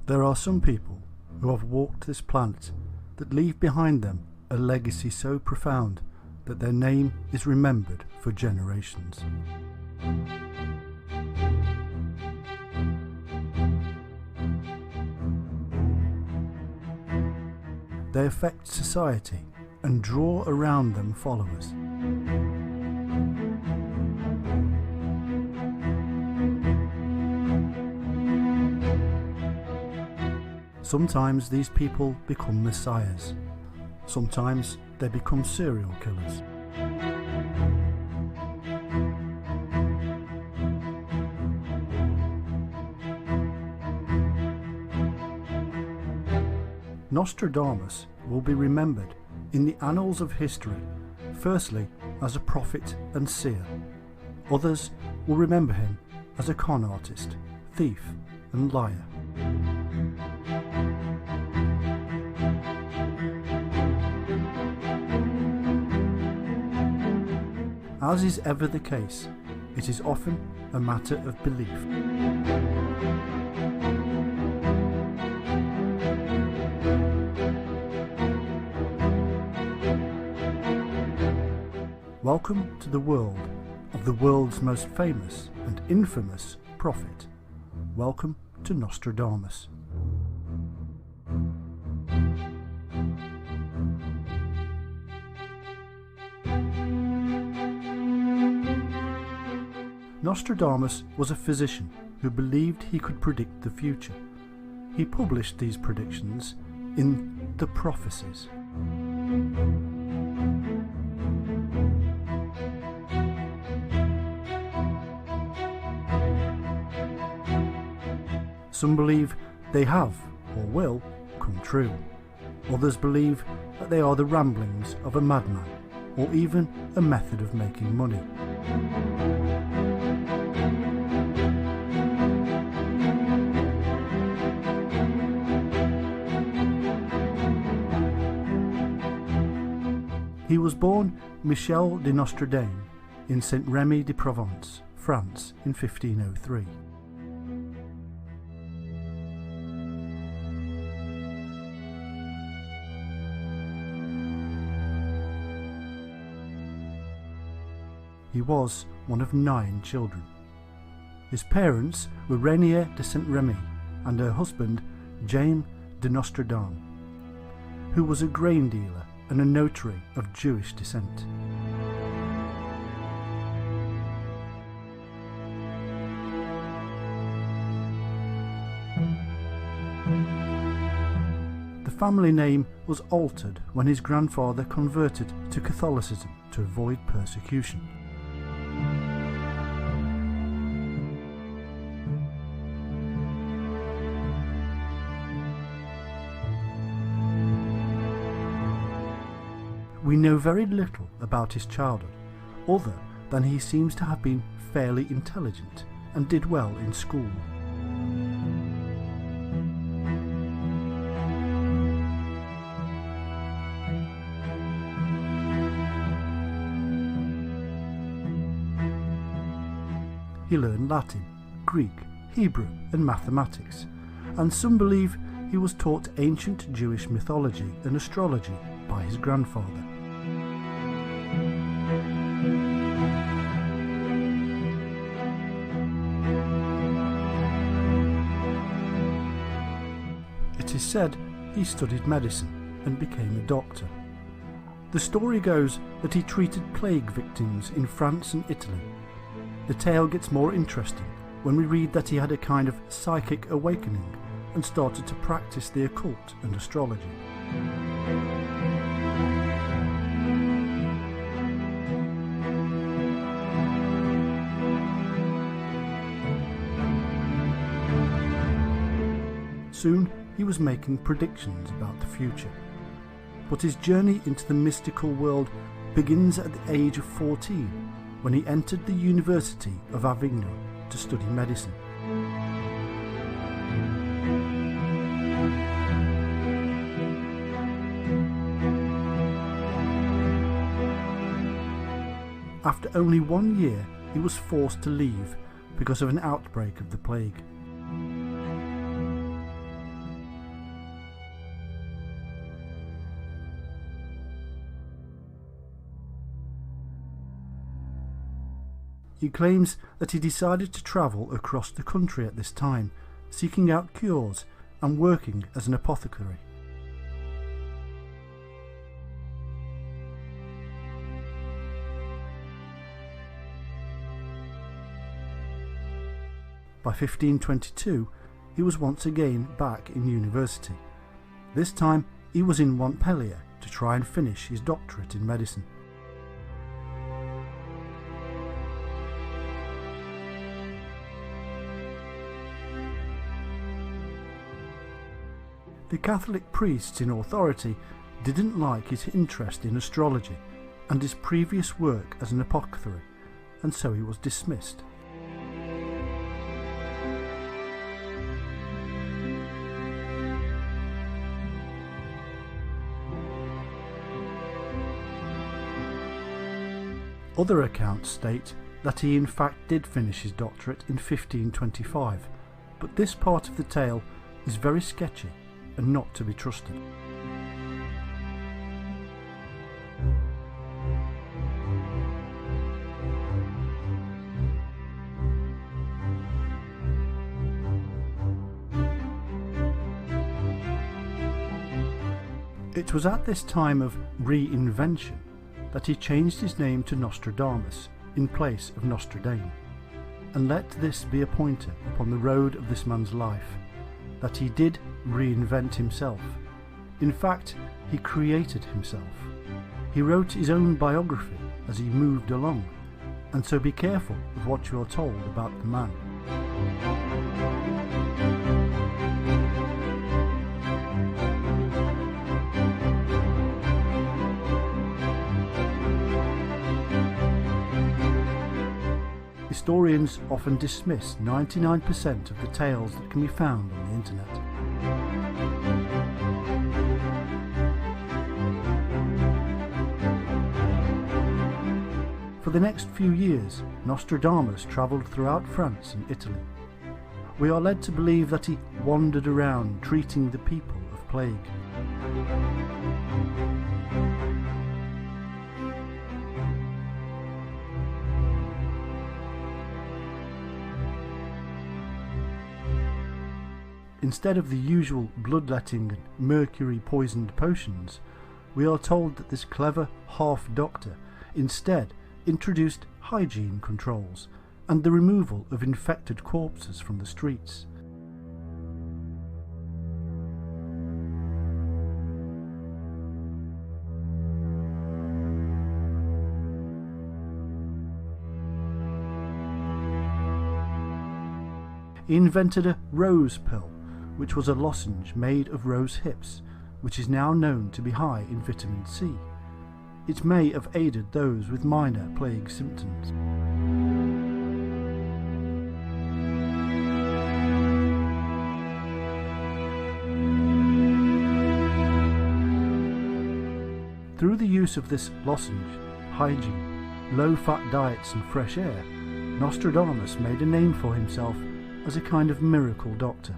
There are some people who have walked this planet that leave behind them a legacy so profound that their name is remembered for generations. They affect society and draw around them followers. Sometimes these people become messiahs. Sometimes they become serial killers. Nostradamus will be remembered in the annals of history, firstly as a prophet and seer. Others will remember him as a con artist, thief and liar. As is ever the case, it is often a matter of belief. Welcome to the world of the world's most famous and infamous prophet. Welcome to Nostradamus. Nostradamus was a physician who believed he could predict the future. He published these predictions in the Prophecies. Some believe they have, or will, come true. Others believe that they are the ramblings of a madman, or even a method of making money. He was born Michel de Nostradame in Saint-Rémy de Provence, France, in 1503. He was one of 9 children. His parents were Renier de Saint-Rémy and her husband James de Nostradame, who was a grain dealer and a notary of Jewish descent. The family name was altered when his grandfather converted to Catholicism to avoid persecution. We know very little about his childhood, other than he seems to have been fairly intelligent and did well in school. He learned Latin, Greek, Hebrew and mathematics, and some believe he was taught ancient Jewish mythology and astrology by his grandfather. It is said he studied medicine and became a doctor. The story goes that he treated plague victims in France and Italy. The tale gets more interesting when we read that he had a kind of psychic awakening and started to practice the occult and astrology. Soon he was making predictions about the future. But his journey into the mystical world begins at the age of 14, when he entered the University of Avignon to study medicine. After only 1 year, he was forced to leave because of an outbreak of the plague. He claims that he decided to travel across the country at this time, seeking out cures and working as an apothecary. By 1522, he was once again back in university. This time he was in Montpellier to try and finish his doctorate in medicine. The Catholic priests in authority didn't like his interest in astrology and his previous work as an apothecary, and so he was dismissed. Other accounts state that he in fact did finish his doctorate in 1525, but this part of the tale is very sketchy and not to be trusted. It was at this time of reinvention that he changed his name to Nostradamus in place of Nostradame, and let this be a pointer upon the road of this man's life, that he did reinvent himself. In fact, he created himself. He wrote his own biography as he moved along, and so be careful of what you are told about the man. Historians often dismiss 99% of the tales that can be found on the internet. For the next few years, Nostradamus travelled throughout France and Italy. We are led to believe that he wandered around treating the people of plague. Instead of the usual bloodletting and mercury-poisoned potions, we are told that this clever half-doctor instead introduced hygiene controls and the removal of infected corpses from the streets. He invented a rose pill, which was a lozenge made of rose hips, which is now known to be high in vitamin C. It may have aided those with minor plague symptoms. Through the use of this lozenge, hygiene, low-fat diets and fresh air, Nostradamus made a name for himself as a kind of miracle doctor.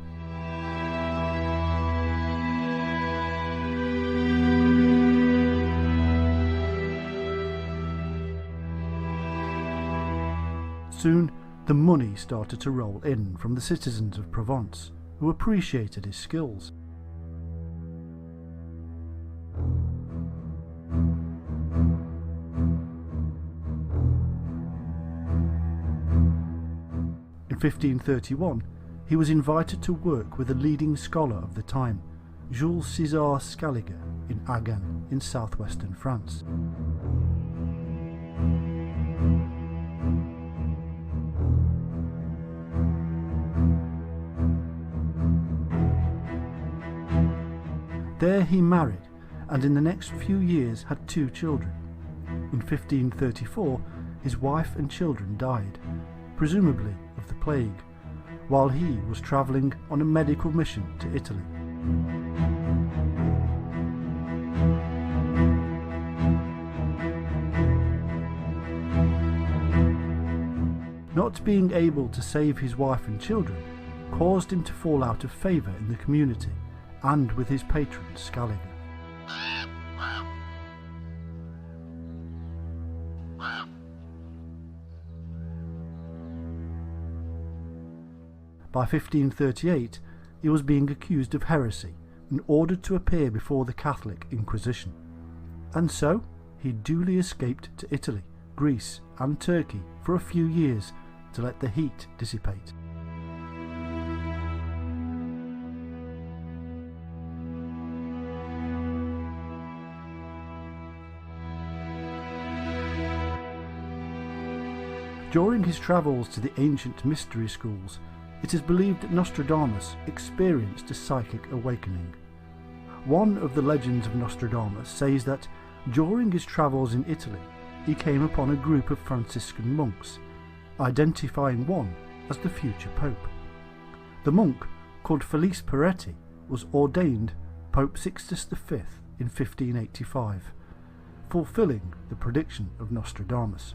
Soon, the money started to roll in from the citizens of Provence, who appreciated his skills. In 1531, he was invited to work with a leading scholar of the time, Jules César Scaliger, in Agen, in southwestern France. There he married, and in the next few years had 2 children. In 1534, his wife and children died, presumably of the plague, while he was travelling on a medical mission to Italy. Not being able to save his wife and children caused him to fall out of favour in the community and with his patron Scaliger. By 1538 he was being accused of heresy and ordered to appear before the Catholic Inquisition. And so he duly escaped to Italy, Greece and Turkey for a few years to let the heat dissipate. During his travels to the ancient mystery schools, it is believed that Nostradamus experienced a psychic awakening. One of the legends of Nostradamus says that during his travels in Italy, he came upon a group of Franciscan monks, identifying one as the future Pope. The monk, called Felice Peretti, was ordained Pope Sixtus V in 1585, fulfilling the prediction of Nostradamus.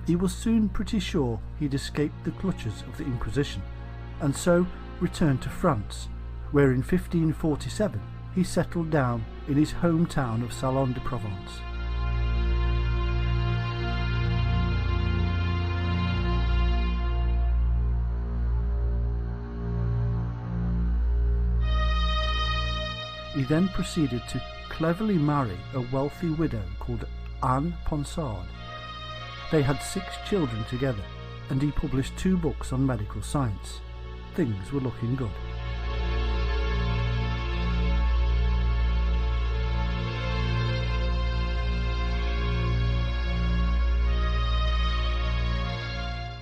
He was soon pretty sure he'd escaped the clutches of the Inquisition, and so returned to France, where in 1547 he settled down in his hometown of Salon de Provence. He then proceeded to cleverly marry a wealthy widow called Anne Ponsard. They had 6 children together, and he published 2 books on medical science. Things were looking good.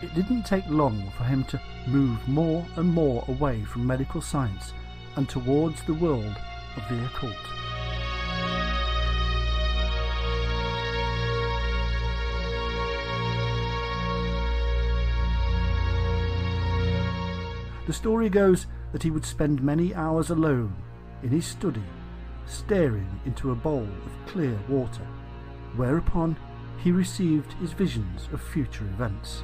It didn't take long for him to move more and more away from medical science and towards the world of the occult. The story goes that he would spend many hours alone in his study, staring into a bowl of clear water, whereupon he received his visions of future events.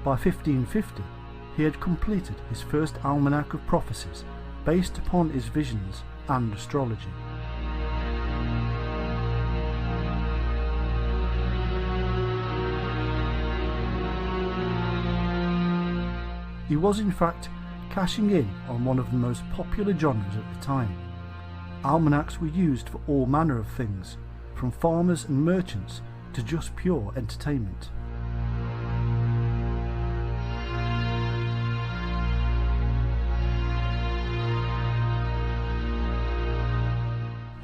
By 1550, he had completed his first almanac of prophecies based upon his visions and astrology. He was in fact cashing in on one of the most popular genres at the time. Almanacs were used for all manner of things, from farmers and merchants to just pure entertainment.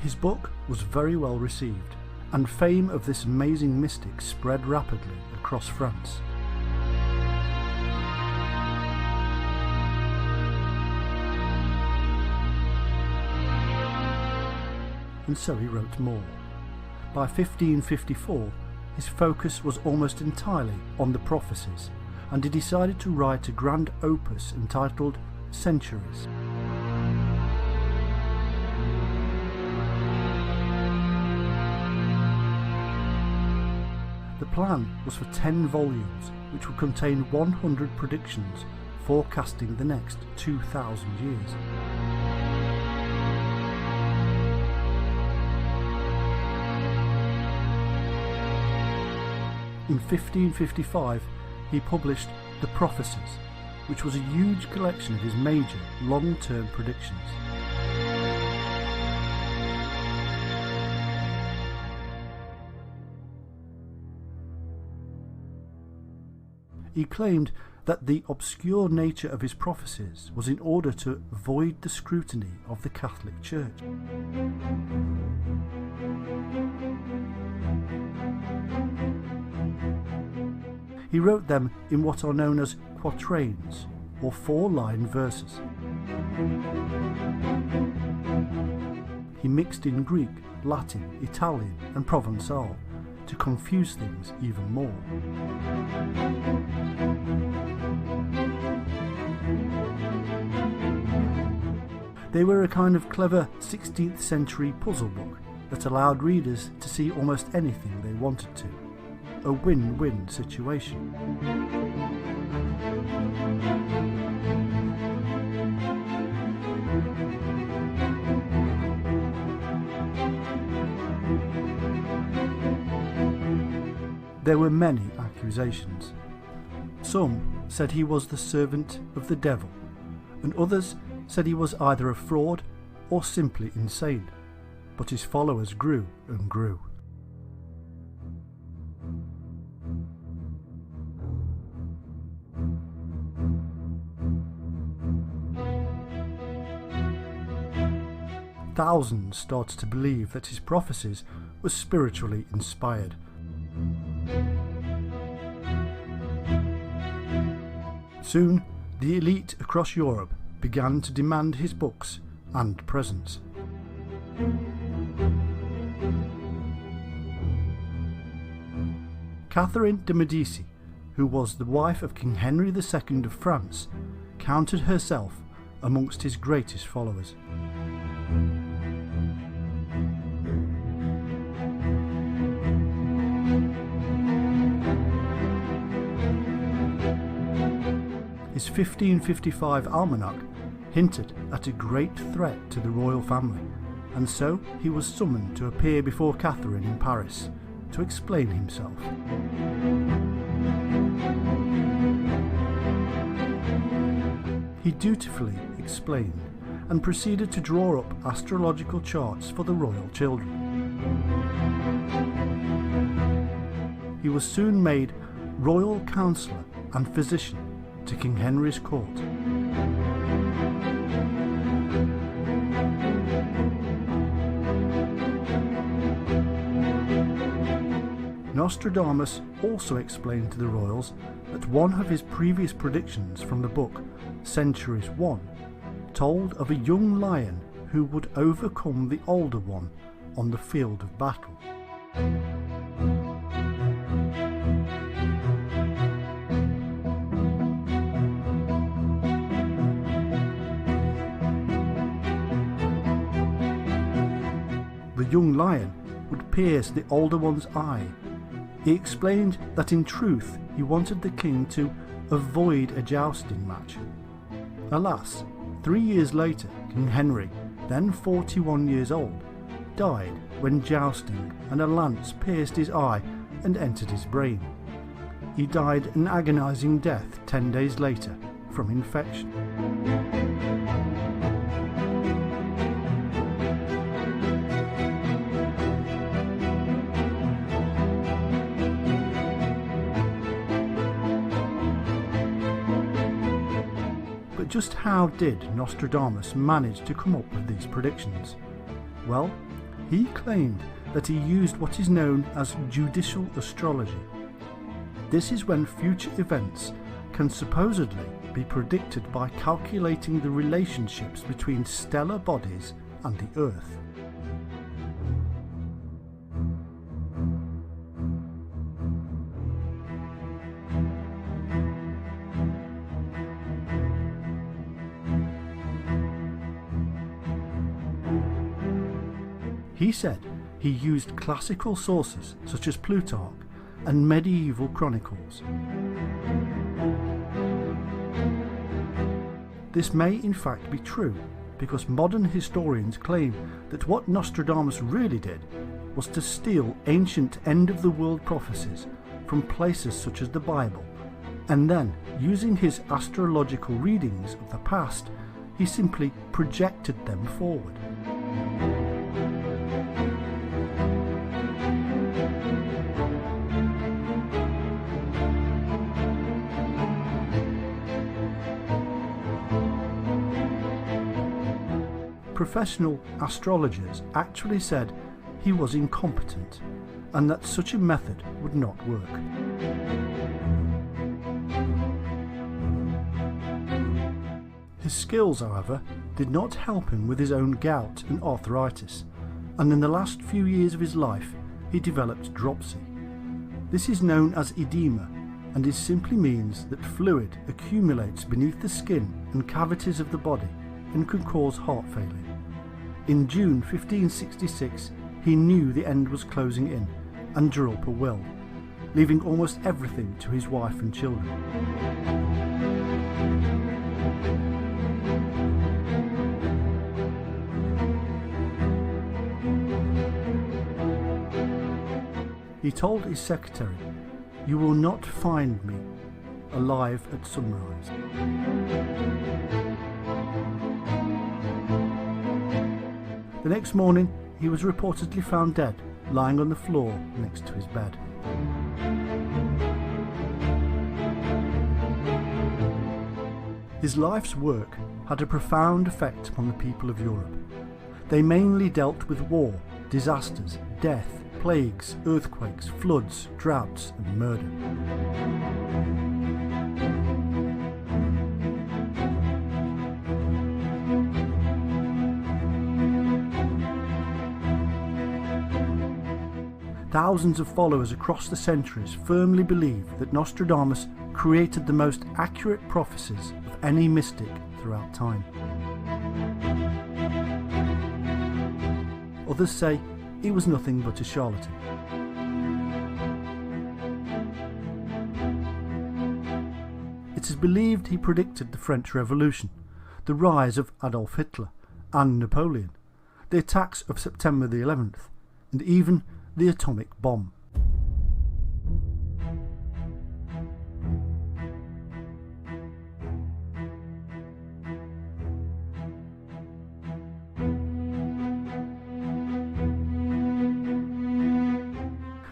His book was very well received, and fame of this amazing mystic spread rapidly across France. And so he wrote more. By 1554, his focus was almost entirely on the prophecies, and he decided to write a grand opus entitled Centuries. The plan was for 10 volumes, which would contain 100 predictions forecasting the next 2,000 years. In 1555, he published The Prophecies, which was a huge collection of his major long-term predictions. He claimed that the obscure nature of his prophecies was in order to avoid the scrutiny of the Catholic Church. He wrote them in what are known as quatrains, or 4-line verses. He mixed in Greek, Latin, Italian and Provençal to confuse things even more. They were a kind of clever 16th century puzzle book that allowed readers to see almost anything they wanted to. A win-win situation. There were many accusations. Some said he was the servant of the devil, and others said he was either a fraud or simply insane, but his followers grew and grew. Thousands started to believe that his prophecies were spiritually inspired. Soon, the elite across Europe began to demand his books and presents. Catherine de' Medici, who was the wife of King Henry II of France, counted herself amongst his greatest followers. His 1555 almanac hinted at a great threat to the royal family, and so he was summoned to appear before Catherine in Paris to explain himself. He dutifully explained and proceeded to draw up astrological charts for the royal children. He was soon made royal counsellor and physician to King Henry's court. Nostradamus also explained to the royals that one of his previous predictions from the book Centuries I told of a young lion who would overcome the older one on the field of battle. The young lion would pierce the older one's eye. He explained that in truth he wanted the king to avoid a jousting match. Alas, 3 years later, King Henry, then 41 years old, died when jousting and a lance pierced his eye and entered his brain. He died an agonising death 10 days later from infection. But just how did Nostradamus manage to come up with these predictions? Well, he claimed that he used what is known as judicial astrology. This is when future events can supposedly be predicted by calculating the relationships between stellar bodies and the Earth. He said he used classical sources such as Plutarch and medieval chronicles. This may in fact be true, because modern historians claim that what Nostradamus really did was to steal ancient end-of-the-world prophecies from places such as the Bible, and then, using his astrological readings of the past, he simply projected them forward. Professional astrologers actually said he was incompetent and that such a method would not work. His skills, however, did not help him with his own gout and arthritis, and in the last few years of his life he developed dropsy. This is known as edema, and it simply means that fluid accumulates beneath the skin and cavities of the body, and could cause heart failure. In June 1566, he knew the end was closing in and drew up a will, leaving almost everything to his wife and children. He told his secretary, "You will not find me alive at sunrise." The next morning, he was reportedly found dead, lying on the floor next to his bed. His life's work had a profound effect upon the people of Europe. They mainly dealt with war, disasters, death, plagues, earthquakes, floods, droughts, and murder. Thousands of followers across the centuries firmly believe that Nostradamus created the most accurate prophecies of any mystic throughout time. Others say he was nothing but a charlatan. It is believed he predicted the French Revolution, the rise of Adolf Hitler and Napoleon, the attacks of September the 11th, and even the atomic bomb.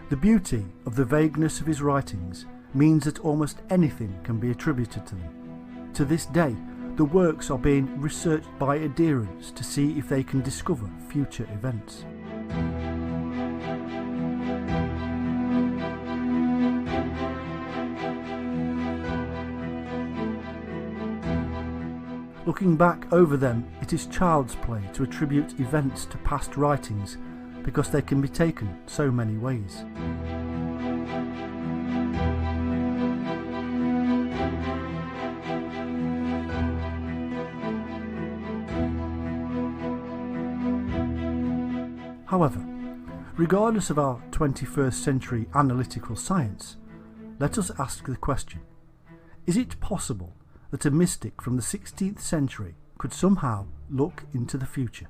The beauty of the vagueness of his writings means that almost anything can be attributed to them. To this day, the works are being researched by adherents to see if they can discover future events. Looking back over them, it is child's play to attribute events to past writings because they can be taken so many ways. However, regardless of our 21st century analytical science, let us ask the question: is it possible that a mystic from the 16th century could somehow look into the future?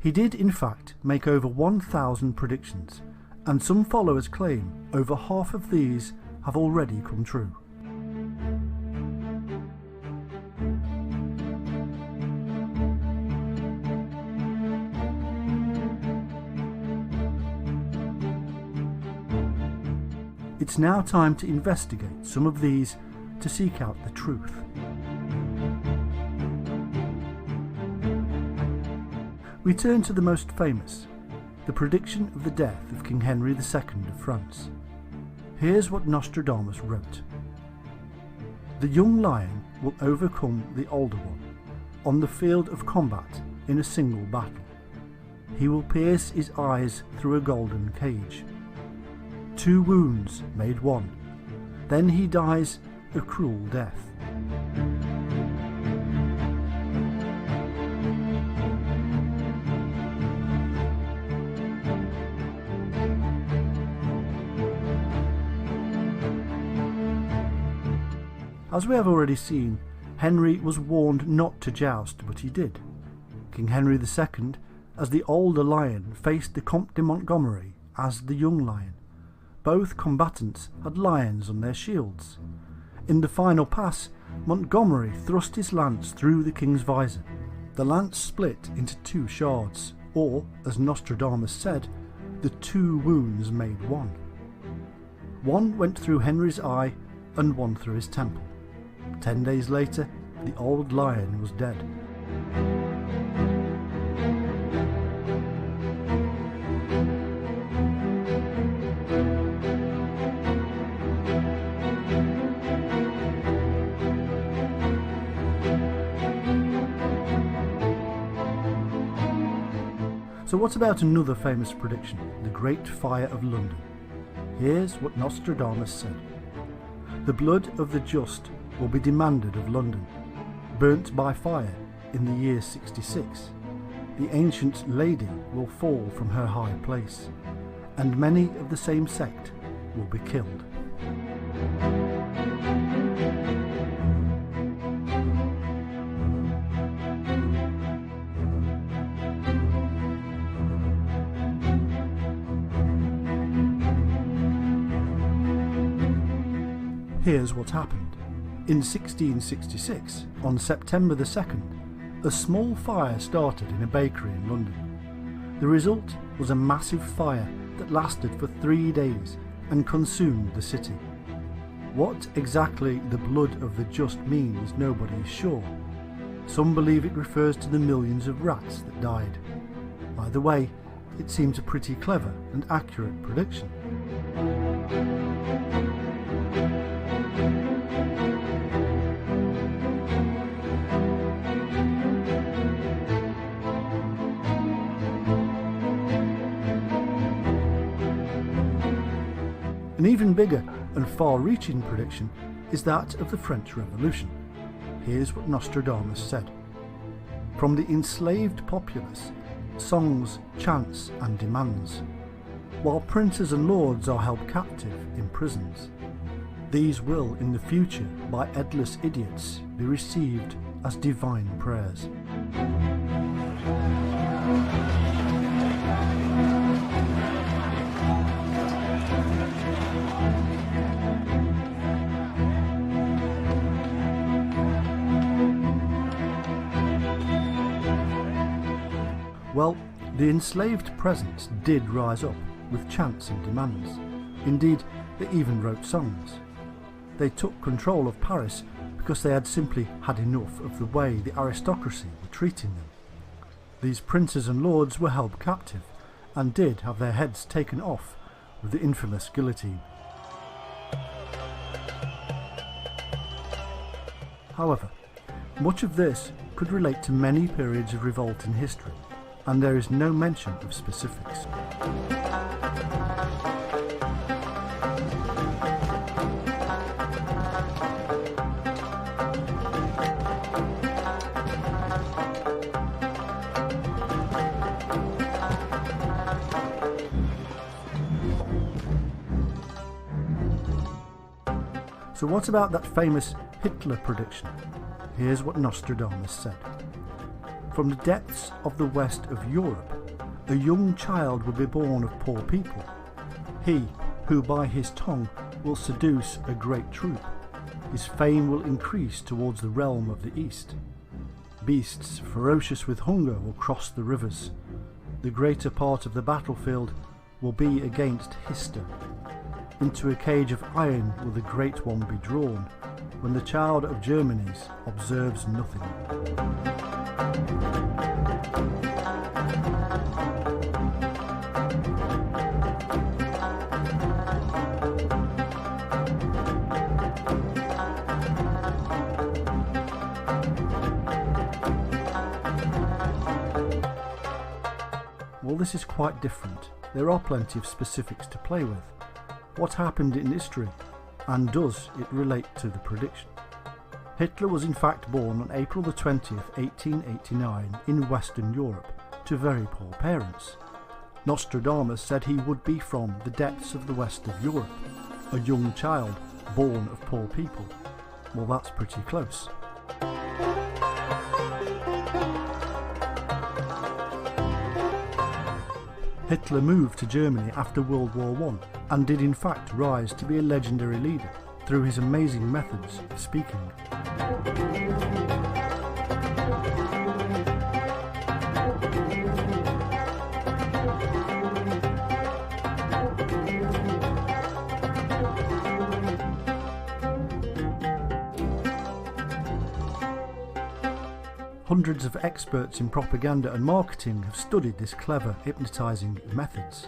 He did in fact make over 1,000 predictions, and some followers claim over half of these have already come true. It's now time to investigate some of these to seek out the truth. We turn to the most famous, the prediction of the death of King Henry II of France. Here's what Nostradamus wrote: "The young lion will overcome the older one on the field of combat in a single battle. He will pierce his eyes through a golden cage. 2 wounds made 1. Then he dies a cruel death." As we have already seen, Henry was warned not to joust, but he did. King Henry II, as the older lion, faced the Comte de Montgomery as the young lion. Both combatants had lions on their shields. In the final pass, Montgomery thrust his lance through the king's visor. The lance split into 2 shards, or, as Nostradamus said, the 2 wounds made 1. One went through Henry's eye and 1 through his temple. 10 days later, the old lion was dead. So what about another famous prediction, the Great Fire of London? Here's what Nostradamus said: "The blood of the just will be demanded of London. Burnt by fire, in the year 66, the ancient lady will fall from her high place, and many of the same sect will be killed. Here's what happened. In 1666, on September the 2nd, a small fire started in a bakery in London. The result was a massive fire that lasted for 3 days and consumed the city. What exactly the blood of the just means, nobody is sure. Some believe it refers to the millions of rats that died. Either way, it seems a pretty clever and accurate prediction. An even bigger and far-reaching prediction is that of the French Revolution. Here's what Nostradamus said. From the enslaved populace, songs, chants and demands, while princes and lords are held captive in prisons. These will, in the future, by headless idiots, be received as divine prayers. Well, the enslaved peasants did rise up with chants and demands. Indeed, they even wrote songs. They took control of Paris because they had simply had enough of the way the aristocracy were treating them. These princes and lords were held captive and did have their heads taken off with the infamous guillotine. However, much of this could relate to many periods of revolt in history, and there is no mention of specifics. So what about that famous Hitler prediction? Here's what Nostradamus said. From the depths of the west of Europe, a young child will be born of poor people. He, who by his tongue will seduce a great troop. His fame will increase towards the realm of the east. Beasts ferocious with hunger will cross the rivers. The greater part of the battlefield will be against Hister. Into a cage of iron will the great one be drawn, when the child of Germany's observes nothing. Well, this is quite different. There are plenty of specifics to play with. What happened in history, and does it relate to the prediction? Hitler was in fact born on April the 20th, 1889 in Western Europe to very poor parents. Nostradamus said he would be from the depths of the west of Europe, a young child born of poor people. Well, that's pretty close. Hitler moved to Germany after World War I and did in fact rise to be a legendary leader through his amazing methods of speaking. Hundreds of experts in propaganda and marketing have studied this clever hypnotising methods.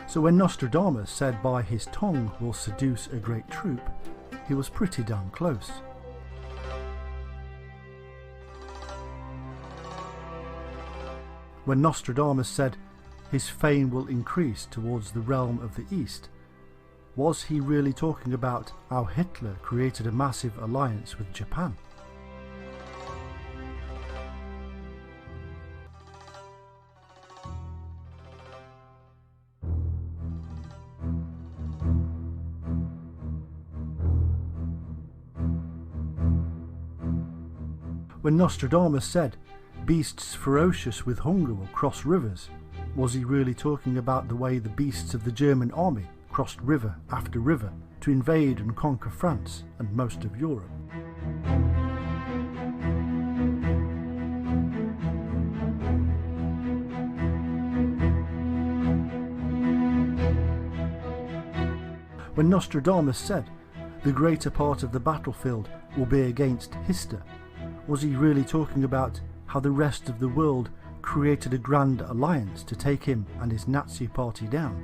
So when Nostradamus said by his tongue will seduce a great troop, he was pretty damn close. When Nostradamus said his fame will increase towards the realm of the East, was he really talking about how Hitler created a massive alliance with Japan? When Nostradamus said, "Beasts ferocious with hunger will cross rivers," was he really talking about the way the beasts of the German army crossed river after river to invade and conquer France and most of Europe? When Nostradamus said, "The greater part of the battlefield will be against Hister," was he really talking about how the rest of the world created a grand alliance to take him and his Nazi party down?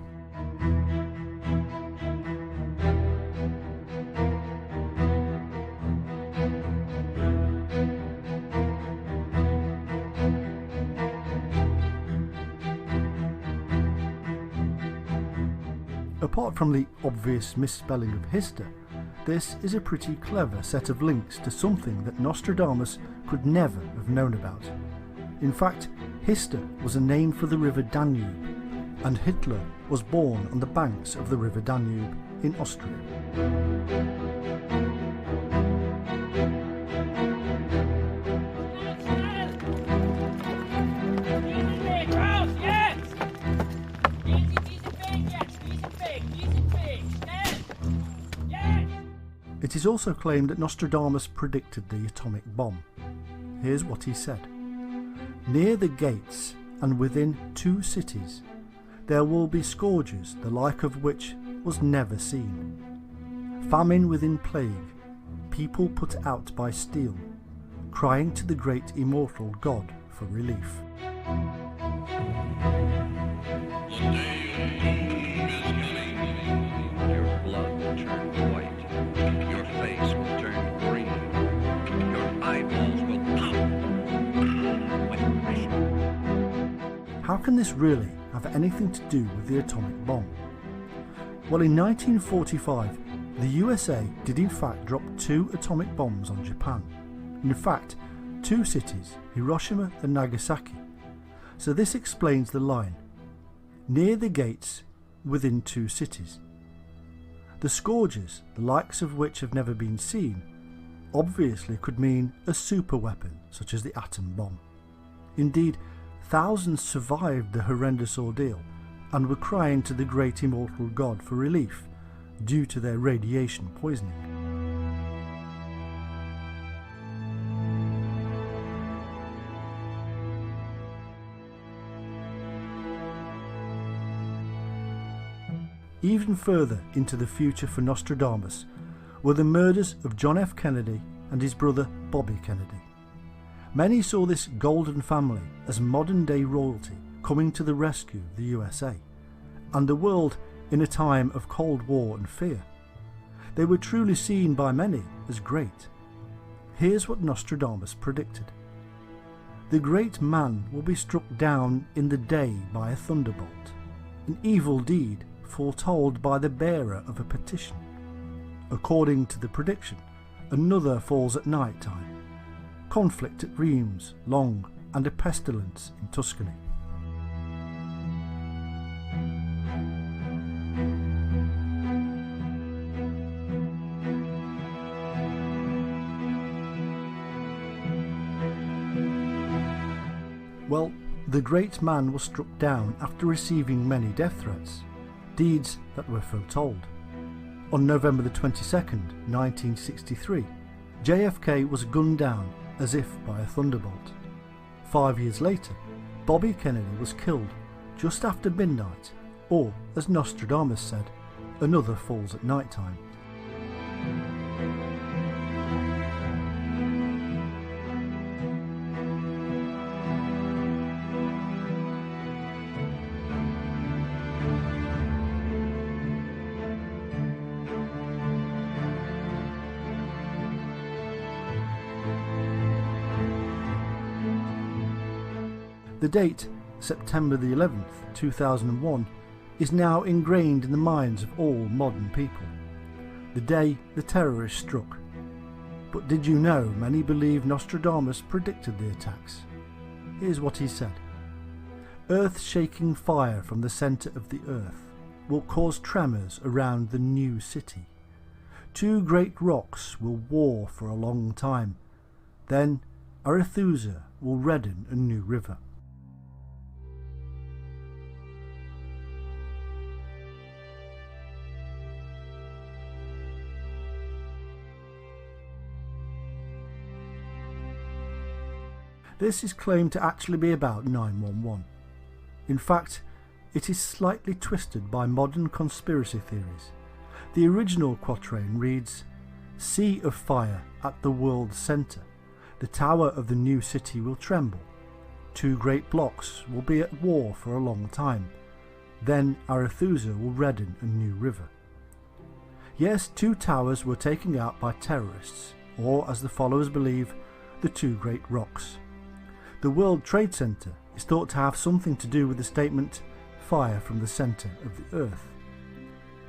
Apart from the obvious misspelling of Hister, this is a pretty clever set of links to something that Nostradamus could never have known about. In fact, Hister was a name for the river Danube, and Hitler was born on the banks of the river Danube in Austria. It is also claimed that Nostradamus predicted the atomic bomb. Here's what he said. "Near the gates and within 2 cities there will be scourges the like of which was never seen. Famine within plague, people put out by steel, crying to the great immortal God for relief." Your blood will turn white. Your face will turn green. Your eyeballs will pop with pain. How can this really have anything to do with the atomic bomb? Well, in 1945, the USA did in fact drop 2 atomic bombs on Japan. In fact, 2 cities, Hiroshima and Nagasaki. So this explains the line, "Near the gates, within 2 cities." The scourges, the likes of which have never been seen, obviously could mean a super weapon such as the atom bomb. Indeed, thousands survived the horrendous ordeal and were crying to the great immortal God for relief due to their radiation poisoning. Even further into the future for Nostradamus were the murders of John F. Kennedy and his brother Bobby Kennedy. Many saw this golden family as modern-day royalty coming to the rescue of the USA, and the world in a time of Cold War and fear. They were truly seen by many as great. Here's what Nostradamus predicted. "The great man will be struck down in the day by a thunderbolt, an evil deed foretold by the bearer of a petition. According to the prediction, another falls at night time. Conflict at Rheims, long, and a pestilence in Tuscany." Well, the great man was struck down after receiving many death threats, deeds that were foretold. On November the 22nd, 1963, JFK was gunned down as if by a thunderbolt. 5 years later, Bobby Kennedy was killed just after midnight, or, as Nostradamus said, another falls at night time. The date, September the 11th, 2001, is now ingrained in the minds of all modern people. The day the terrorists struck. But did you know many believe Nostradamus predicted the attacks? Here's what he said. "Earth-shaking fire from the centre of the earth will cause tremors around the new city. 2 great rocks will war for a long time. Then Arethusa will redden a new river. This is claimed to actually be about 911. In fact, it is slightly twisted by modern conspiracy theories. The original quatrain reads, "Sea of fire at the world's centre, the tower of the new city will tremble. Two great blocks will be at war for a long time. Then Arethusa will redden a new river." Yes, two towers were taken out by terrorists, or as the followers believe, the two great rocks. The World Trade Center is thought to have something to do with the statement, "fire from the centre of the earth."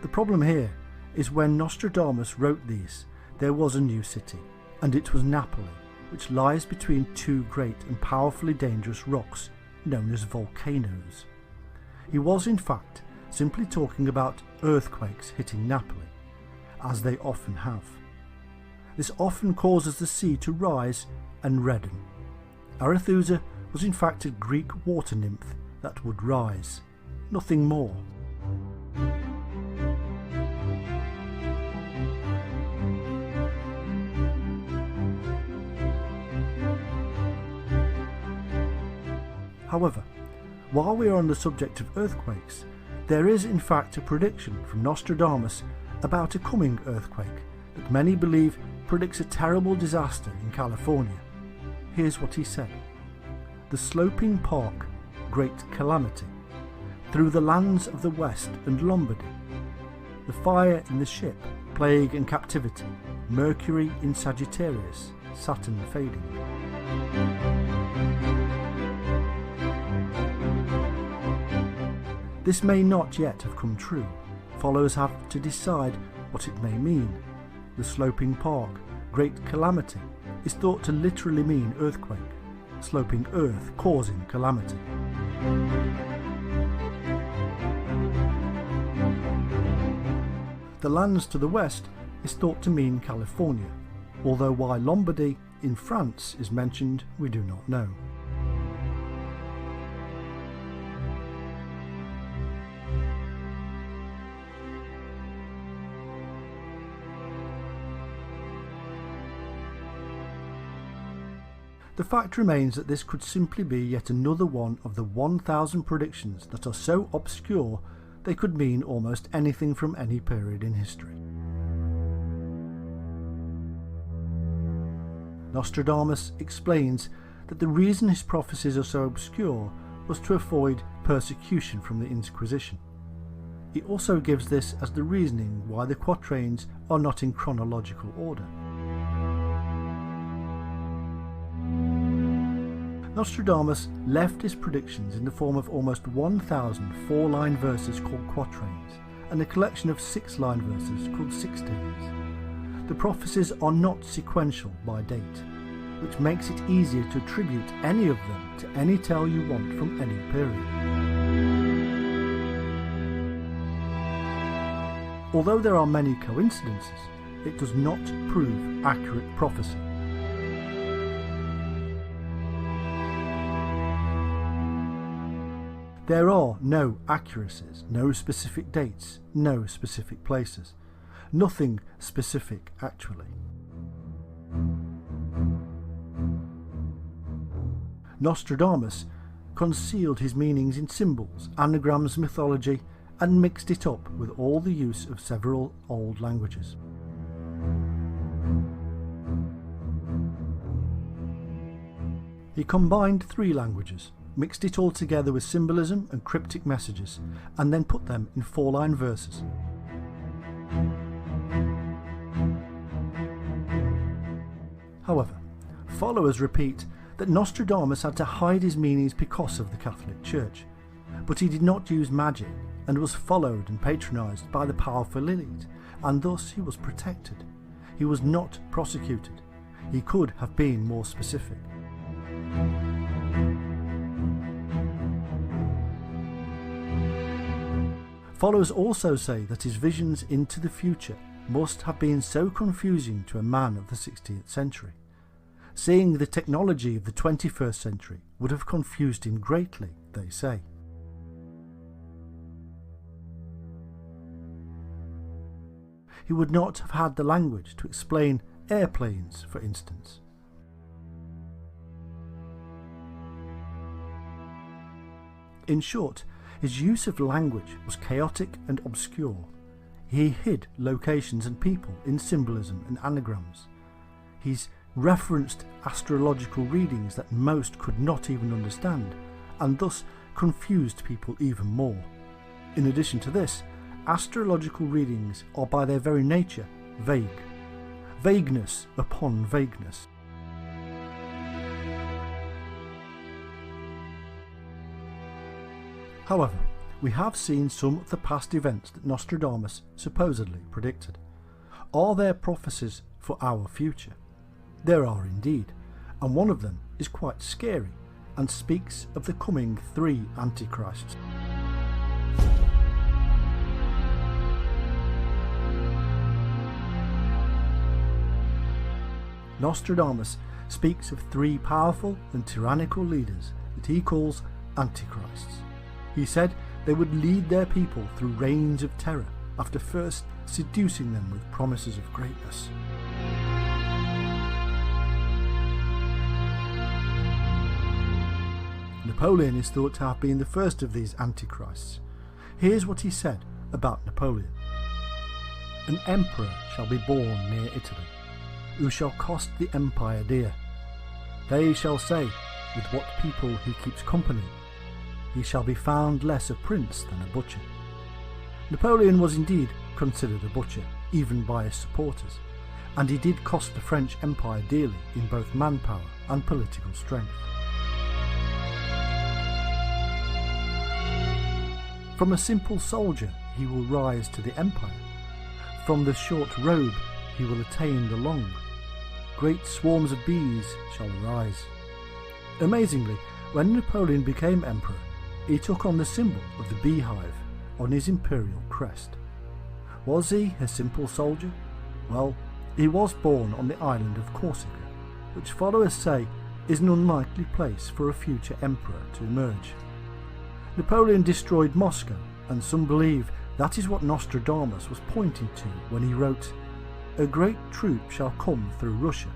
The problem here is when Nostradamus wrote these, there was a new city, and it was Napoli, which lies between two great and powerfully dangerous rocks known as volcanoes. He was in fact simply talking about earthquakes hitting Napoli, as they often have. This often causes the sea to rise and redden. Arethusa was in fact a Greek water nymph that would rise, nothing more. However, while we are on the subject of earthquakes, there is in fact a prediction from Nostradamus about a coming earthquake that many believe predicts a terrible disaster in California. Here's what he said: "The sloping park, great calamity, through the lands of the west and Lombardy. The fire in the ship, plague and captivity, Mercury in Sagittarius, Saturn fading." This may not yet have come true. Followers have to decide what it may mean. The sloping park, great calamity, is thought to literally mean earthquake, sloping earth causing calamity. The lands to the west is thought to mean California, although why Lombardy in France is mentioned we do not know. The fact remains that this could simply be yet another one of the 1,000 predictions that are so obscure they could mean almost anything from any period in history. Nostradamus explains that the reason his prophecies are so obscure was to avoid persecution from the Inquisition. He also gives this as the reasoning why the quatrains are not in chronological order. Nostradamus left his predictions in the form of almost 1,000 four-line verses called quatrains and a collection of six-line verses called sixteens. The prophecies are not sequential by date, which makes it easier to attribute any of them to any tale you want from any period. Although there are many coincidences, it does not prove accurate prophecy. There are no accuracies, no specific dates, no specific places. Nothing specific, actually. Nostradamus concealed his meanings in symbols, anagrams, mythology, and mixed it up with all the use of several old languages. He combined three languages, mixed it all together with symbolism and cryptic messages, and then put them in four-line verses. However, followers repeat that Nostradamus had to hide his meanings because of the Catholic Church, but he did not use magic and was followed and patronised by the powerful elite, and thus he was protected. He was not prosecuted. He could have been more specific. Followers also say that his visions into the future must have been so confusing to a man of the 16th century. Seeing the technology of the 21st century would have confused him greatly, they say. He would not have had the language to explain airplanes, for instance. In short, his use of language was chaotic and obscure. He hid locations and people in symbolism and anagrams. He's referenced astrological readings that most could not even understand, and thus confused people even more. In addition to this, astrological readings are by their very nature vague. Vagueness upon vagueness. However, we have seen some of the past events that Nostradamus supposedly predicted. Are there prophecies for our future? There are indeed, and one of them is quite scary and speaks of the coming 3 Antichrists. Nostradamus speaks of 3 powerful and tyrannical leaders that he calls Antichrists. He said they would lead their people through reigns of terror after first seducing them with promises of greatness. Napoleon is thought to have been the first of these Antichrists. Here's what he said about Napoleon. An emperor shall be born near Italy, who shall cost the empire dear. They shall say, with what people he keeps company, he shall be found less a prince than a butcher. Napoleon was indeed considered a butcher, even by his supporters, and he did cost the French Empire dearly in both manpower and political strength. From a simple soldier he will rise to the empire. From the short robe he will attain the long. Great swarms of bees shall arise. Amazingly, when Napoleon became emperor, he took on the symbol of the beehive on his imperial crest. Was he a simple soldier? Well, he was born on the island of Corsica, which followers say is an unlikely place for a future emperor to emerge. Napoleon destroyed Moscow, and some believe that is what Nostradamus was pointing to when he wrote, "A great troop shall come through Russia.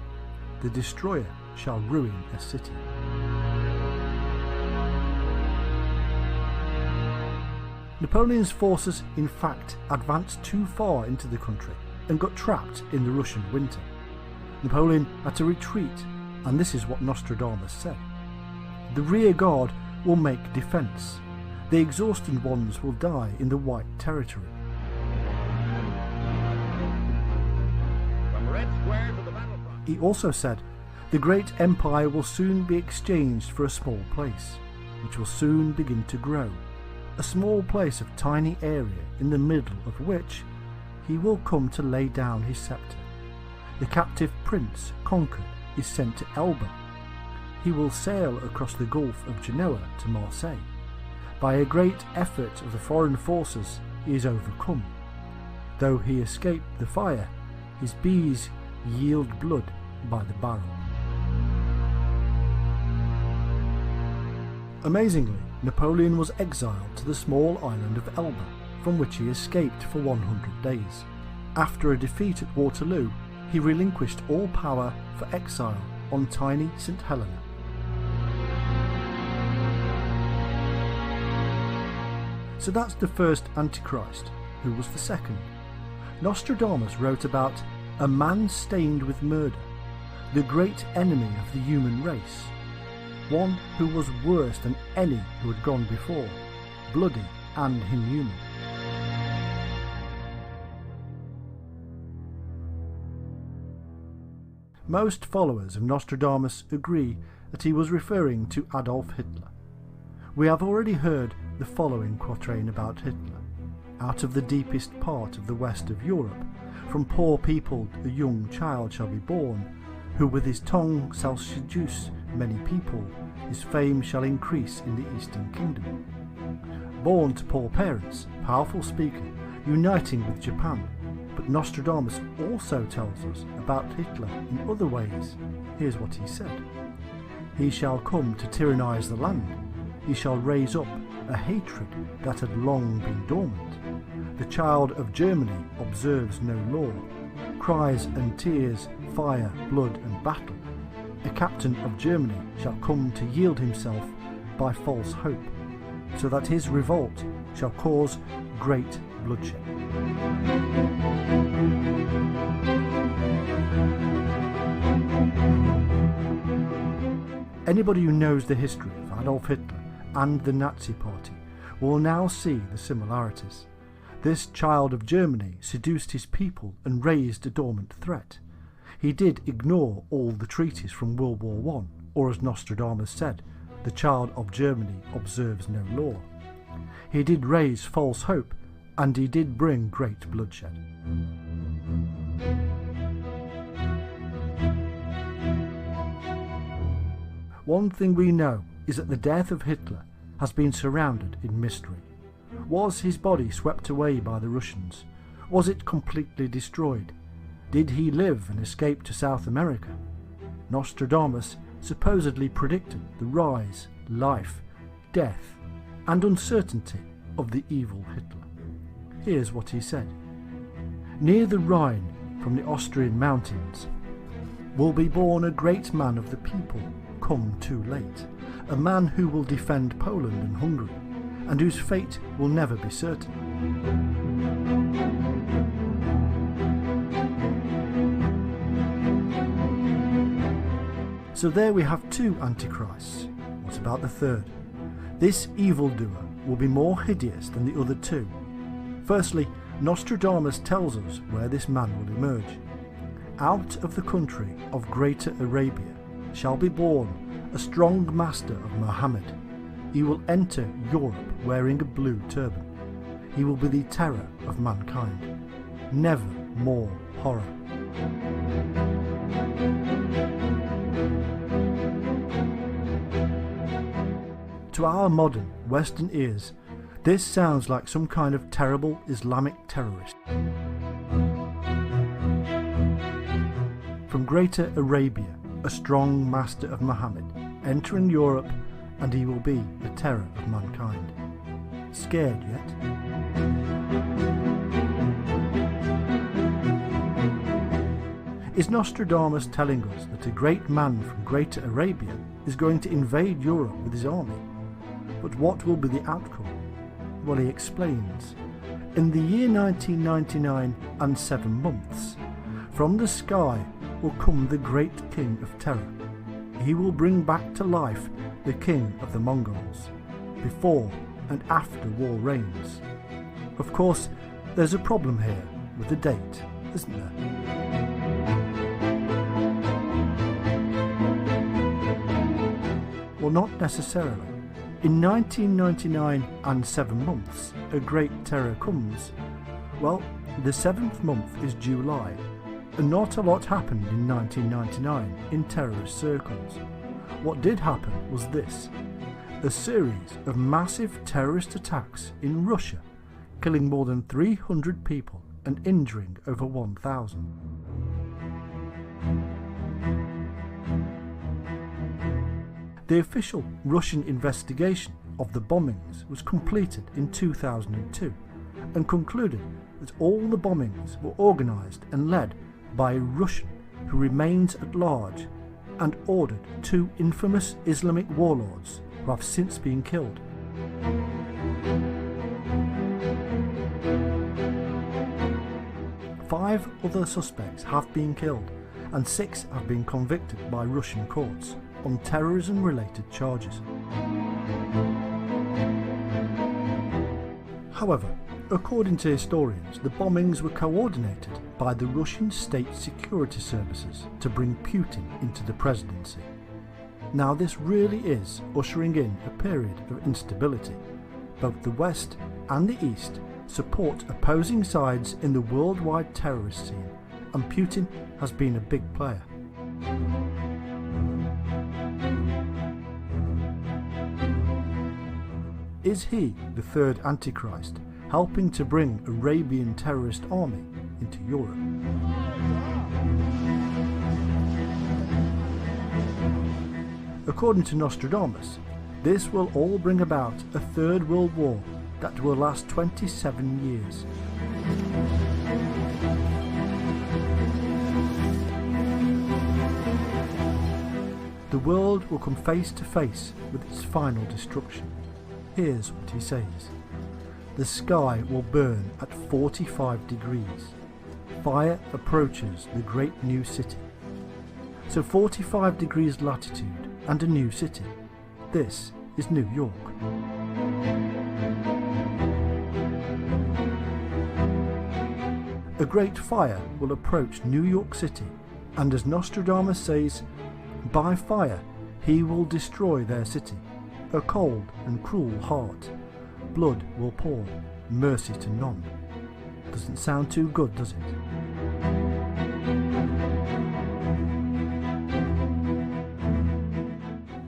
The destroyer shall ruin a city." Napoleon's forces in fact advanced too far into the country and got trapped in the Russian winter. Napoleon had to retreat, and this is what Nostradamus said. The rear guard will make defence. The exhausted ones will die in the White Territory. From Red Square to the battlefront. He also said, the great empire will soon be exchanged for a small place, which will soon begin to grow. A small place of tiny area in the middle of which he will come to lay down his sceptre. The captive prince conquered is sent to Elba. He will sail across the Gulf of Genoa to Marseille. By a great effort of the foreign forces he is overcome. Though he escaped the fire, his bees yield blood by the barrel. Amazingly, Napoleon was exiled to the small island of Elba, from which he escaped for 100 days. After a defeat at Waterloo, he relinquished all power for exile on tiny St. Helena. So that's the first Antichrist. Who was the second? Nostradamus wrote about a man stained with murder, the great enemy of the human race, one who was worse than any who had gone before, bloody and inhuman. Most followers of Nostradamus agree that he was referring to Adolf Hitler. We have already heard the following quatrain about Hitler. Out of the deepest part of the west of Europe, from poor people a young child shall be born, who with his tongue shall seduce many people, his fame shall increase in the Eastern Kingdom. Born to poor parents, powerful speaker, uniting with Japan, But Nostradamus also tells us about Hitler in other ways. Here's what he said. He shall come to tyrannize the land. He shall raise up a hatred that had long been dormant. The child of Germany observes no law. Cries and tears, fire, blood and battle. A captain of Germany shall come to yield himself by false hope, so that his revolt shall cause great bloodshed. Anybody who knows the history of Adolf Hitler and the Nazi Party will now see the similarities. This child of Germany seduced his people and raised a dormant threat. He did ignore all the treaties from World War I, or as Nostradamus said, the child of Germany observes no law. He did raise false hope, and he did bring great bloodshed. One thing we know is that the death of Hitler has been surrounded in mystery. Was his body swept away by the Russians? Was it completely destroyed? Did he live and escape to South America? Nostradamus supposedly predicted the rise, life, death, and uncertainty of the evil Hitler. Here's what he said. Near the Rhine, from the Austrian mountains, will be born a great man of the people, come too late, a man who will defend Poland and Hungary, and whose fate will never be certain. So there we have two antichrists. What about the third? This evildoer will be more hideous than the other two. Firstly, Nostradamus tells us where this man will emerge. Out of the country of Greater Arabia shall be born a strong master of Muhammad. He will enter Europe wearing a blue turban. He will be the terror of mankind. Never more horror. To our modern Western ears, this sounds like some kind of terrible Islamic terrorist. From Greater Arabia, a strong master of Muhammad, entering Europe, and he will be the terror of mankind. Scared yet? Is Nostradamus telling us that a great man from Greater Arabia is going to invade Europe with his army? But what will be the outcome? Well, he explains. In the year 1999 and 7 months, from the sky will come the great king of terror. He will bring back to life the king of the Mongols, before and after war reigns. Of course, there's a problem here with the date, isn't there? Well, not necessarily. In 1999 and 7 months, a great terror comes. Well, the 7th month is July, and not a lot happened in 1999 in terrorist circles. What did happen was this: a series of massive terrorist attacks in Russia, killing more than 300 people and injuring over 1,000. The official Russian investigation of the bombings was completed in 2002 and concluded that all the bombings were organised and led by a Russian who remains at large, and ordered 2 infamous Islamic warlords who have since been killed. Five other suspects have been killed and 6 have been convicted by Russian courts on terrorism-related charges. However, according to historians, the bombings were coordinated by the Russian state security services to bring Putin into the presidency. Now this really is ushering in a period of instability. Both the West and the East support opposing sides in the worldwide terrorist scene, and Putin has been a big player. Is he the third Antichrist, helping to bring Arabian terrorist army into Europe. According to Nostradamus, this will all bring about a Third World War that will last 27 years. The world will come face to face with its final destruction. Here's what he says. The sky will burn at 45 degrees. Fire approaches the great new city. So 45 degrees latitude and a new city. This is New York. A great fire will approach New York City, and as Nostradamus says, by fire he will destroy their city. A cold and cruel heart. Blood will pour, mercy to none. Doesn't sound too good, does it?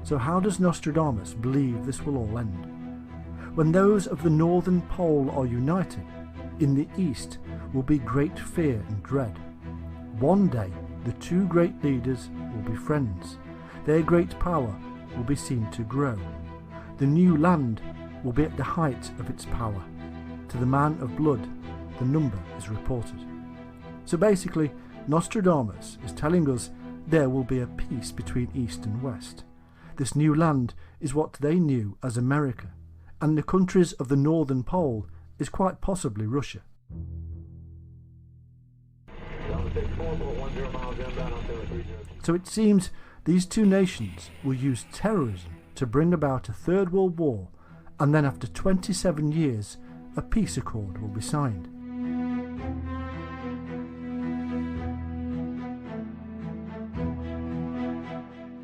So how does Nostradamus believe this will all end? When those of the northern pole are united, in the east will be great fear and dread. One day the two great leaders will be friends. Their great power will be seen to grow. The new land will be at the height of its power. To the man of blood, the number is reported. So basically, Nostradamus is telling us there will be a peace between East and West. This new land is what they knew as America, and the countries of the Northern Pole is quite possibly Russia. So it seems these two nations will use terrorism to bring about a Third World War, and then after 27 years a peace accord will be signed.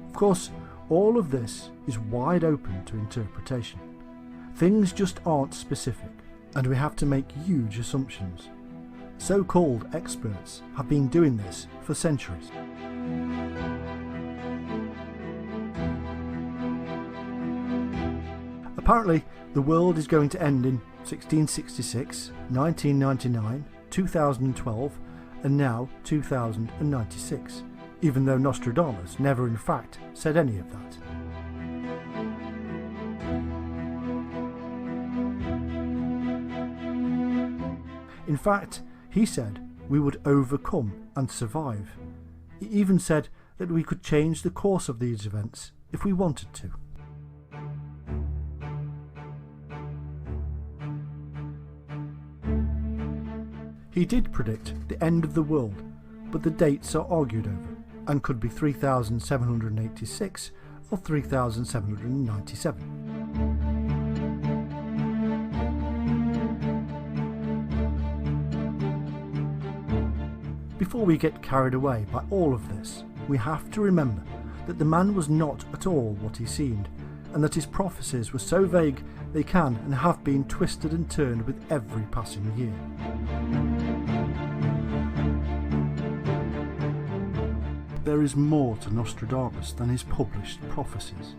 Of course, all of this is wide open to interpretation. Things just aren't specific, and we have to make huge assumptions. So-called experts have been doing this for centuries. Apparently, the world is going to end in 1666, 1999, 2012, and now 2096, even though Nostradamus never in fact said any of that. In fact, he said we would overcome and survive. He even said that we could change the course of these events if we wanted to. He did predict the end of the world, but the dates are argued over and could be 3786 or 3797. Before we get carried away by all of this, we have to remember that the man was not at all what he seemed, and that his prophecies were so vague they can and have been twisted and turned with every passing year. There is more to Nostradamus than his published prophecies.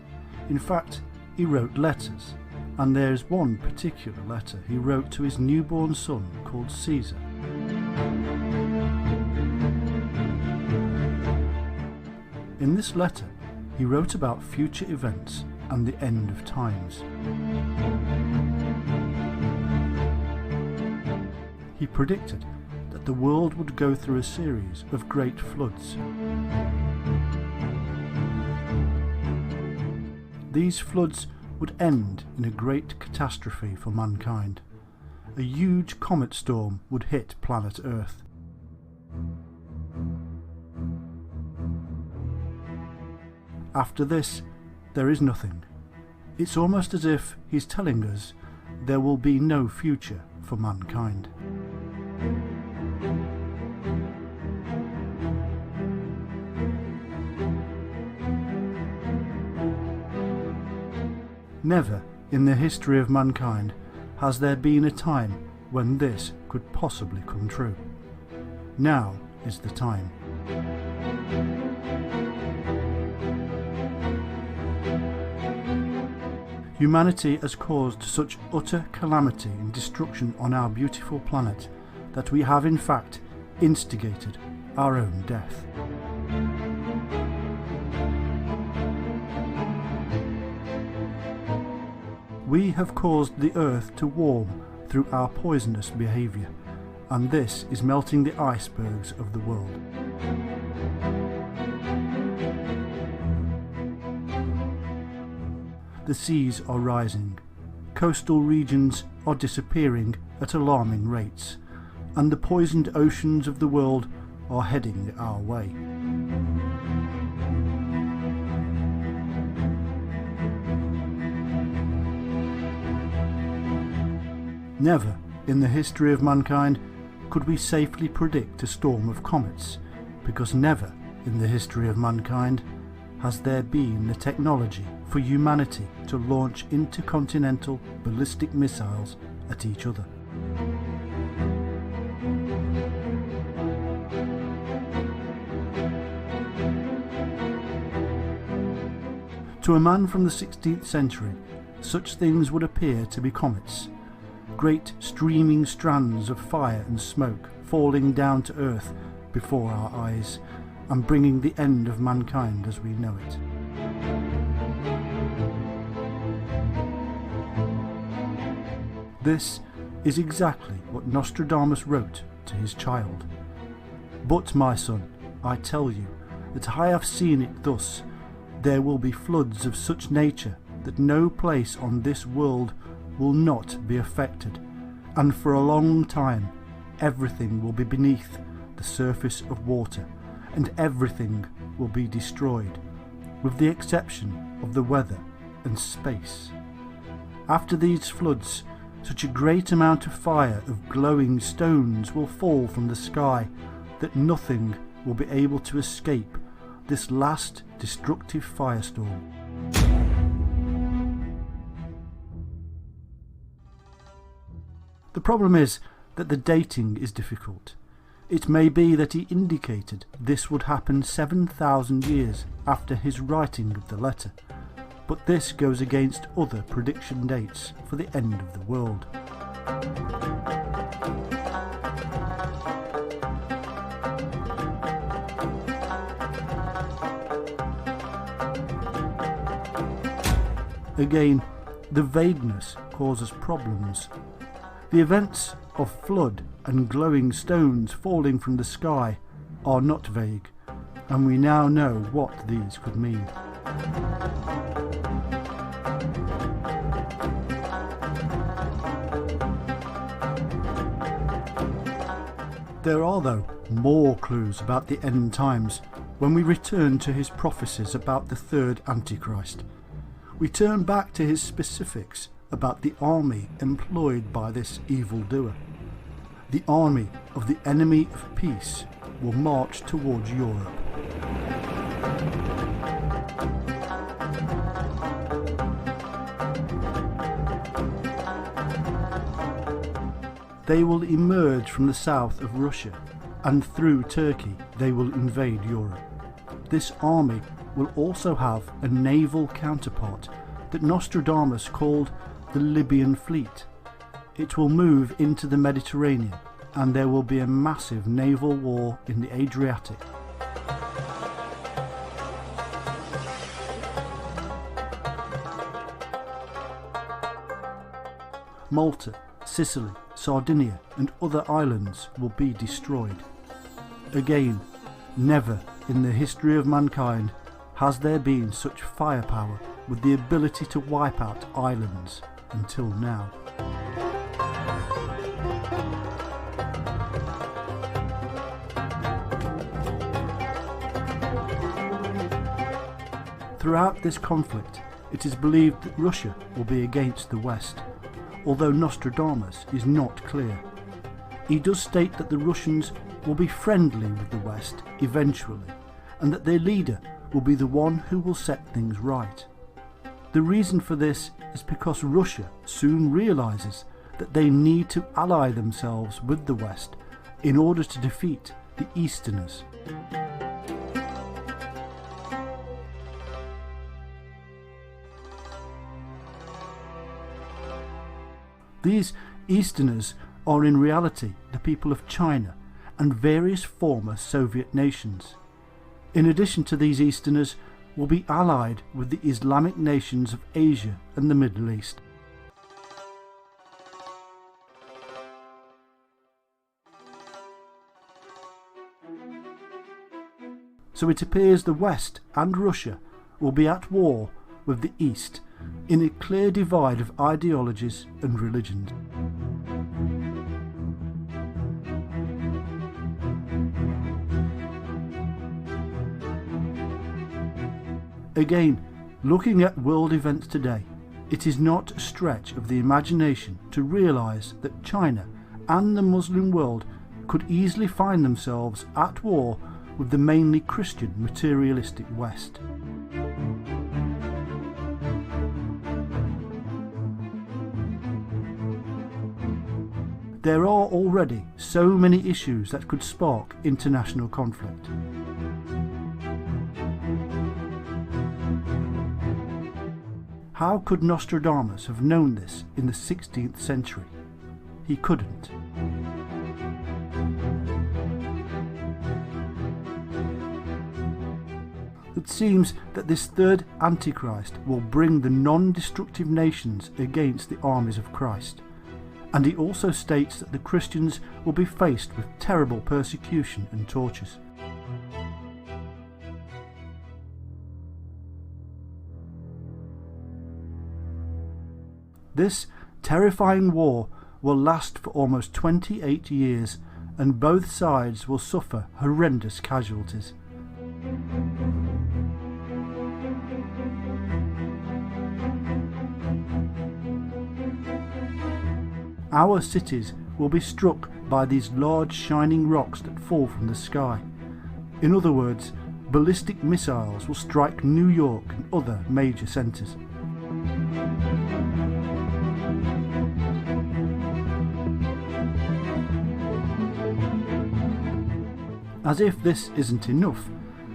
In fact, he wrote letters, and there is one particular letter he wrote to his newborn son called Caesar. In this letter, he wrote about future events and the end of times. He predicted that the world would go through a series of great floods. These floods would end in a great catastrophe for mankind. A huge comet storm would hit planet Earth. After this, there is nothing. It's almost as if he's telling us there will be no future for mankind. Never in the history of mankind has there been a time when this could possibly come true. Now is the time. Humanity has caused such utter calamity and destruction on our beautiful planet that we have in fact instigated our own death. We have caused the earth to warm through our poisonous behaviour, and this is melting the icebergs of the world. The seas are rising, coastal regions are disappearing at alarming rates, and the poisoned oceans of the world are heading our way. Never in the history of mankind could we safely predict a storm of comets, because never in the history of mankind has there been the technology for humanity to launch intercontinental ballistic missiles at each other. To a man from the 16th century, such things would appear to be comets, great streaming strands of fire and smoke falling down to earth before our eyes and bringing the end of mankind as we know it. This is exactly what Nostradamus wrote to his child. But, my son, I tell you that I have seen it thus. There will be floods of such nature that no place on this world will not be affected, and for a long time everything will be beneath the surface of water, and everything will be destroyed, with the exception of the weather and space. After these floods, such a great amount of fire of glowing stones will fall from the sky that nothing will be able to escape this last destructive firestorm. The problem is that the dating is difficult. It may be that he indicated this would happen 7,000 years after his writing of the letter, but this goes against other prediction dates for the end of the world. Again, the vagueness causes problems. The events of flood and glowing stones falling from the sky are not vague, and we now know what these could mean. There are, though, more clues about the end times when we return to his prophecies about the third Antichrist. We turn back to his specifics about the army employed by this evildoer. The army of the enemy of peace will march towards Europe. They will emerge from the south of Russia, and through Turkey they will invade Europe. This army will also have a naval counterpart that Nostradamus called the Libyan fleet. It will move into the Mediterranean, and there will be a massive naval war in the Adriatic. Malta, Sicily, Sardinia and other islands will be destroyed. Again, never in the history of mankind has there been such firepower with the ability to wipe out islands until now. Throughout this conflict, it is believed that Russia will be against the West, although Nostradamus is not clear. He does state that the Russians will be friendly with the West eventually, and that their leader will be the one who will set things right. The reason for this is because Russia soon realises that they need to ally themselves with the West in order to defeat the Easterners. These Easterners are in reality the people of China and various former Soviet nations. In addition to these Easterners, will be allied with the Islamic nations of Asia and the Middle East. So it appears the West and Russia will be at war with the East in a clear divide of ideologies and religions. Again, looking at world events today, it is not a stretch of the imagination to realise that China and the Muslim world could easily find themselves at war with the mainly Christian materialistic West. There are already so many issues that could spark international conflict. How could Nostradamus have known this in the 16th century? He couldn't. It seems that this third Antichrist will bring the non-destructive nations against the armies of Christ, and he also states that the Christians will be faced with terrible persecution and tortures. This terrifying war will last for almost 28 years, and both sides will suffer horrendous casualties. Our cities will be struck by these large shining rocks that fall from the sky. In other words, ballistic missiles will strike New York and other major centres. As if this isn't enough,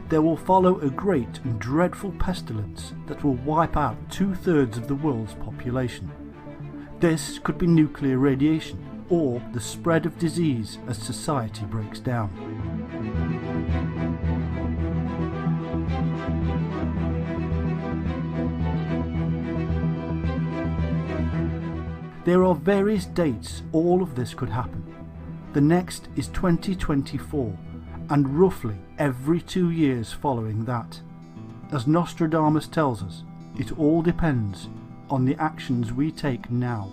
there will follow a great and dreadful pestilence that will wipe out 2/3 of the world's population. This could be nuclear radiation or the spread of disease as society breaks down. There are various dates all of this could happen. The next is 2024, and roughly every 2 years following that. As Nostradamus tells us, it all depends on the actions we take now.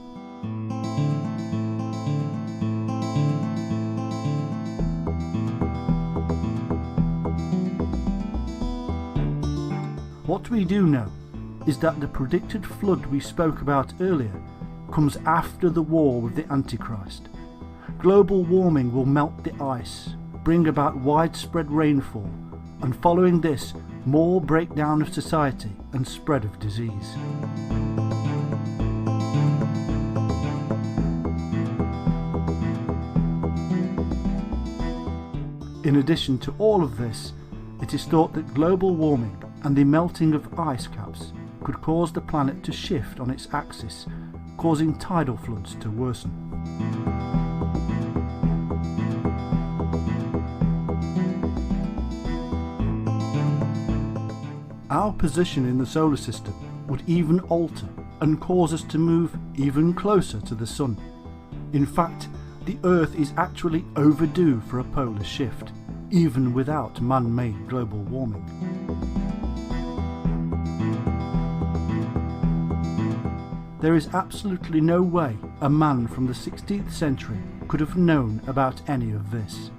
What we do know is that the predicted flood we spoke about earlier comes after the war with the Antichrist. Global warming will melt the ice, bring about widespread rainfall, and following this, more breakdown of society and spread of disease. In addition to all of this, it is thought that global warming and the melting of ice caps could cause the planet to shift on its axis, causing tidal floods to worsen. Our position in the solar system would even alter and cause us to move even closer to the Sun. In fact, the Earth is actually overdue for a polar shift, even without man-made global warming. There is absolutely no way a man from the 16th century could have known about any of this.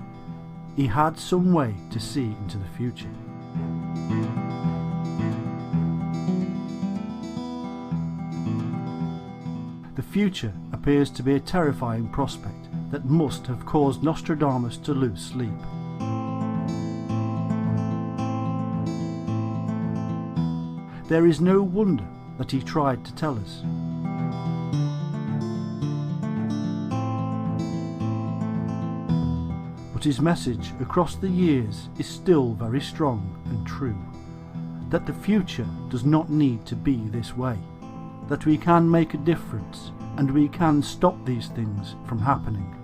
He had some way to see into the future. The future appears to be a terrifying prospect that must have caused Nostradamus to lose sleep. There is no wonder that he tried to tell us. But his message across the years is still very strong and true, that the future does not need to be this way, that we can make a difference and we can stop these things from happening.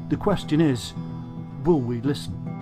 The question is, will we listen?